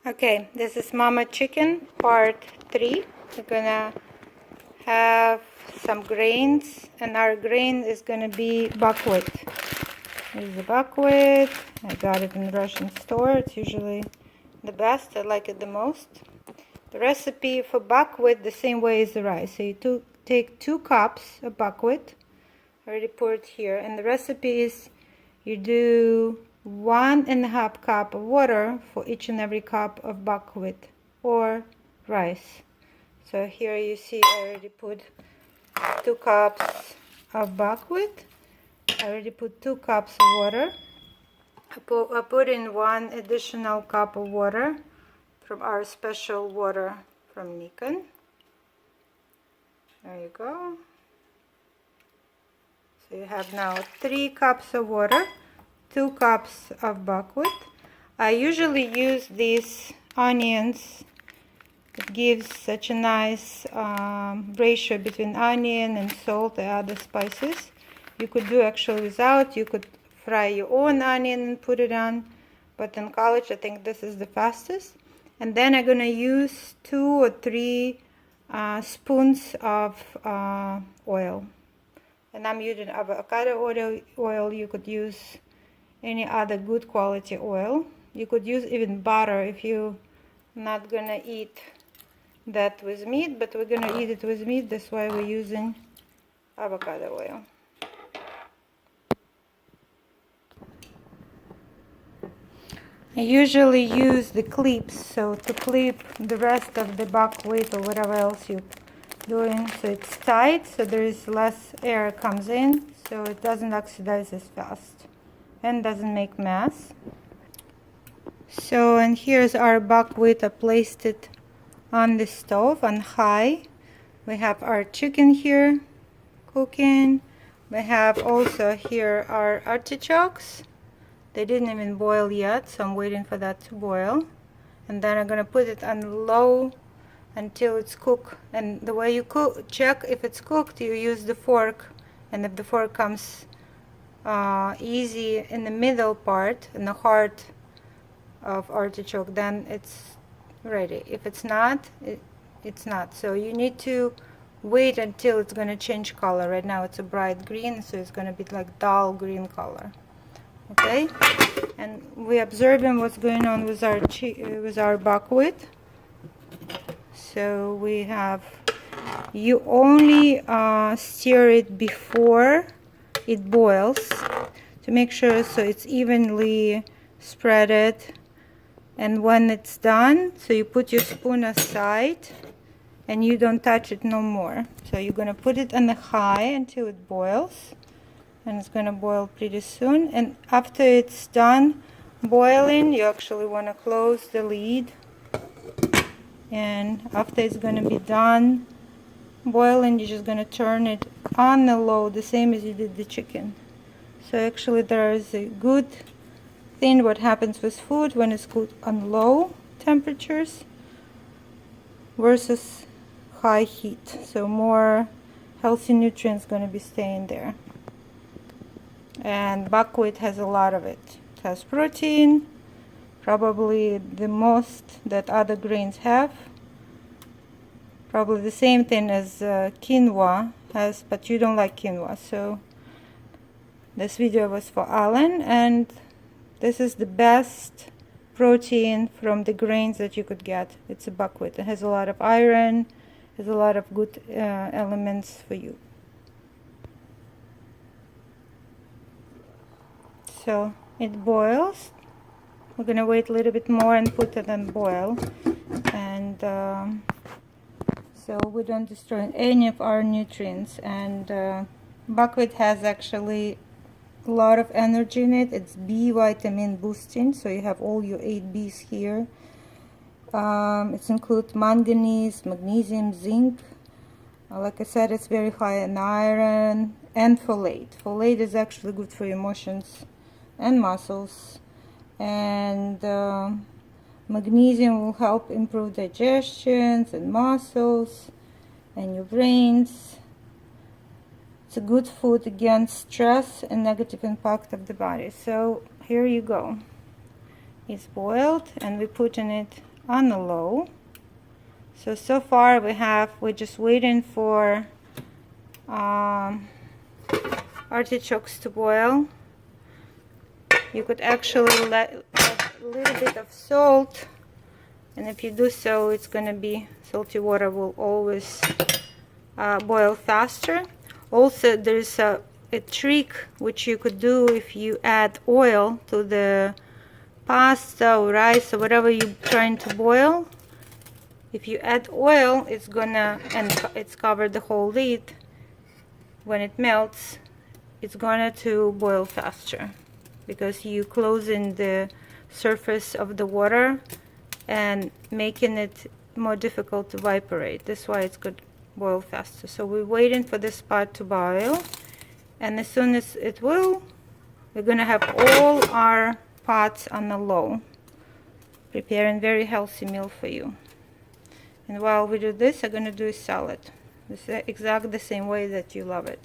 Okay, this is Mama Chicken part 3. We're gonna have some grains, and our grain is gonna be buckwheat. This is the buckwheat. I got it in the Russian store. It's usually the best. I like it the most. The recipe for buckwheat the same way as the rice. So you take 2 cups of buckwheat. I already poured here, and the recipe is you do 1.5 cup of water for each and every cup of buckwheat or rice. So here you see I already put 2 cups of buckwheat. I already put 2 cups of water. I put in 1 additional cup of water from our special water from Nikon. There you go. So you have now 3 cups of water, 2 cups of buckwheat. I usually use these onions. It gives such a nice ratio between onion and salt and other spices. You could do actually without. You could fry your own onion and put it on. But in college, I think this is the fastest. And then I'm going to use 2 or 3 spoons of oil. And I'm using avocado oil. You could use any other good quality oil. You could use even butter if you're not gonna eat that with meat, but we're gonna eat it with meat. That's why we're using avocado oil. I usually use the clips, so to clip the rest of the buckwheat or whatever else you're doing, so it's tight, so there is less air comes in, so it doesn't oxidize as fast and doesn't make mess. So, and here's our buckwheat. I placed it on the stove on high. We have our chicken here cooking. We have also here our artichokes. They didn't even boil yet, so I'm waiting for that to boil. And then I'm gonna put it on low until it's cooked. And the way you check if it's cooked, you use the fork, and if the fork comes easy in the middle part, in the heart of artichoke, then it's ready. If it's not, it's not. So you need to wait until it's going to change color. Right now it's a bright green, so it's going to be like dull green color. Okay, and we're observing what's going on with our buckwheat. So we have, you only stir it before it boils to make sure so it's evenly spreaded. And when it's done, so you put your spoon aside and you don't touch it no more. So you're gonna put it on the high until it boils, and it's gonna boil pretty soon. And after it's done boiling, you actually want to close the lid. And after it's gonna be done boiling, you're just gonna turn it on the low, the same as you did the chicken. So actually there is a good thing what happens with food when it's cooked on low temperatures versus high heat. So more healthy nutrients gonna be staying there. And buckwheat has a lot of it. It has protein, probably the most that other grains have. Probably the same thing as quinoa has, but you don't like quinoa. So this video was for Alan, and this is the best protein from the grains that you could get. It's a buckwheat. It has a lot of iron, has a lot of good elements for you. So it boils. We're gonna wait a little bit more and put it on boil, and so we don't destroy any of our nutrients. And buckwheat has actually a lot of energy in it. It's B vitamin boosting, so you have all your 8 B's here. It includes manganese, magnesium, zinc. Like I said, it's very high in iron and folate. Folate is actually good for emotions and muscles. And magnesium will help improve digestions and muscles and your brains. It's a good food against stress and negative impact of the body. So here you go. It's boiled, and we put in it on the low. So far we're just waiting for artichokes to boil. You could actually add a little bit of salt, and if you do so, it's gonna be, salty water will always boil faster. Also, there's a trick which you could do if you add oil to the pasta or rice or whatever you're trying to boil. If you add oil, it's gonna, and it's covered the whole lid, when it melts, it's gonna to boil faster, because you closing the surface of the water and making it more difficult to evaporate. That's why it's good boil faster. So we're waiting for this part to boil, and as soon as it will, we're gonna have all our pots on the low, preparing very healthy meal for you. And while we do this, I'm gonna do a salad. This is exactly the same way that you love it.